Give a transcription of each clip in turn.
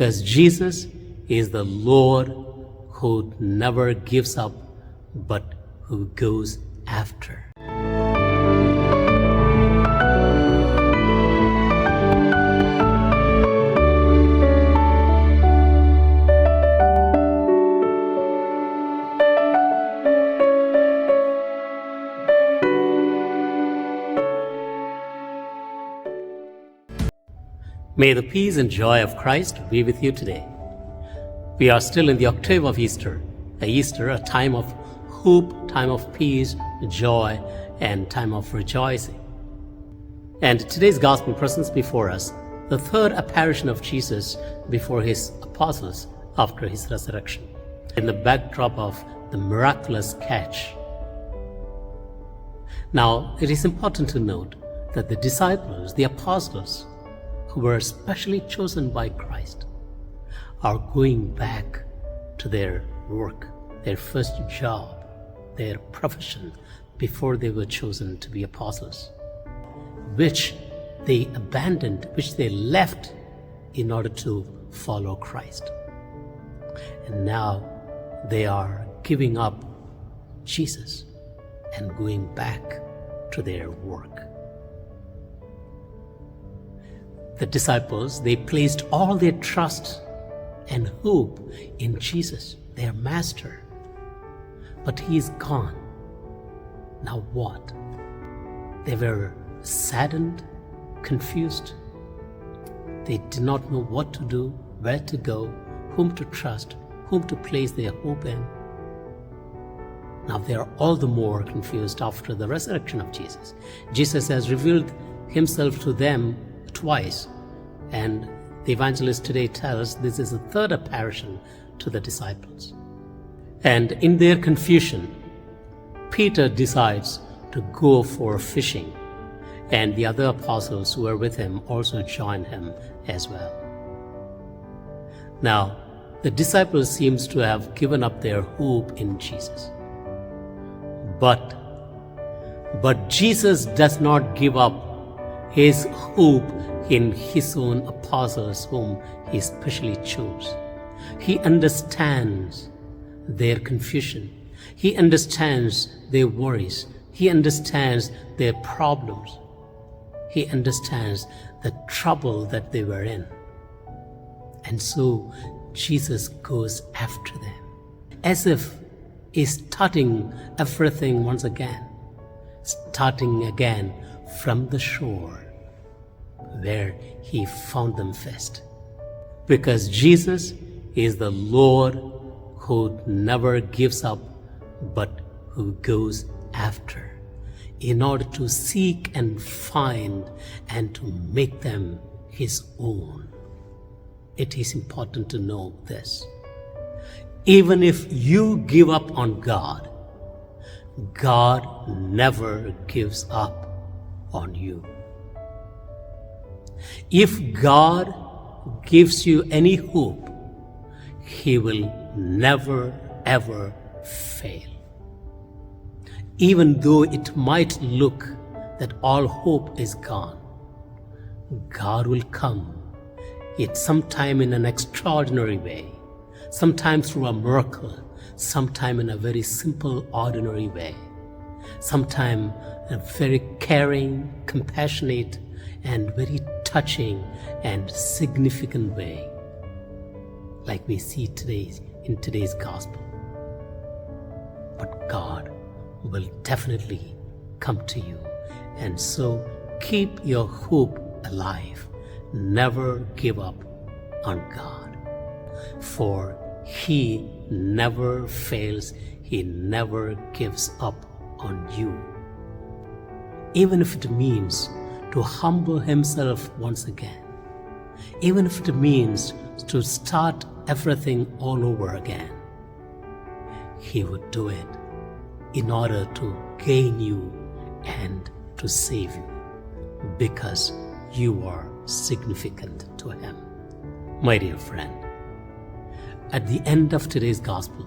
Because Jesus is the Lord who never gives up, but who goes after. May the peace and joy of Christ be with you today. We are still in the octave of Easter, a time of hope, time of peace, joy, and time of rejoicing. And today's gospel presents before us the third apparition of Jesus before his apostles after his resurrection, in the backdrop of the miraculous catch. Now, it is important to note that the disciples, the apostles, who were specially chosen by Christ, are going back to their work, their first job, their profession, before they were chosen to be apostles, which they abandoned, which they left in order to follow Christ. And now they are giving up Jesus and going back to their work. The disciples, they placed all their trust and hope in Jesus, their master. But he is gone. Now what? They were saddened, confused. They did not know what to do, where to go, whom to trust, whom to place their hope in. Now they are all the more confused after the resurrection of Jesus. Jesus has revealed himself to them twice, and the evangelist today tells this is the third apparition to the disciples. And in their confusion, Peter decides to go for fishing, and the other apostles who were with him also join him as well. Now, the disciples seems to have given up their hope in Jesus. But Jesus does not give up his hope in his own apostles whom he specially chose. He understands their confusion. He understands their worries. He understands their problems. He understands the trouble that they were in. And so Jesus goes after them, as if he's starting everything once again, starting again from the shore where he found them first. Because Jesus is the Lord who never gives up, but who goes after, in order to seek and find and to make them his own. It is important to know this. Even if you give up on God, God never gives up on you. If God gives you any hope, he will never ever fail. Even though it might look that all hope is gone, God will come, yet sometime in an extraordinary way, sometimes through a miracle, sometime in a very simple, ordinary way, sometime in a very caring, compassionate, and very touching and significant way, like we see in today's gospel. But God will definitely come to you, and so keep your hope alive. Never give up on God, for he never fails. He never gives up on you. Even if it means to humble himself once again, even if it means to start everything all over again, he would do it in order to gain you and to save you, because you are significant to him. My dear friend, at the end of today's gospel,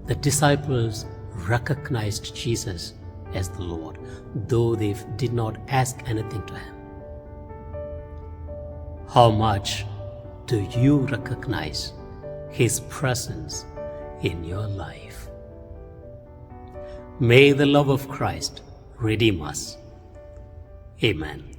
the disciples recognized Jesus as the Lord, though they did not ask anything to him. How much do you recognize His presence in your life? May the love of Christ redeem us. Amen.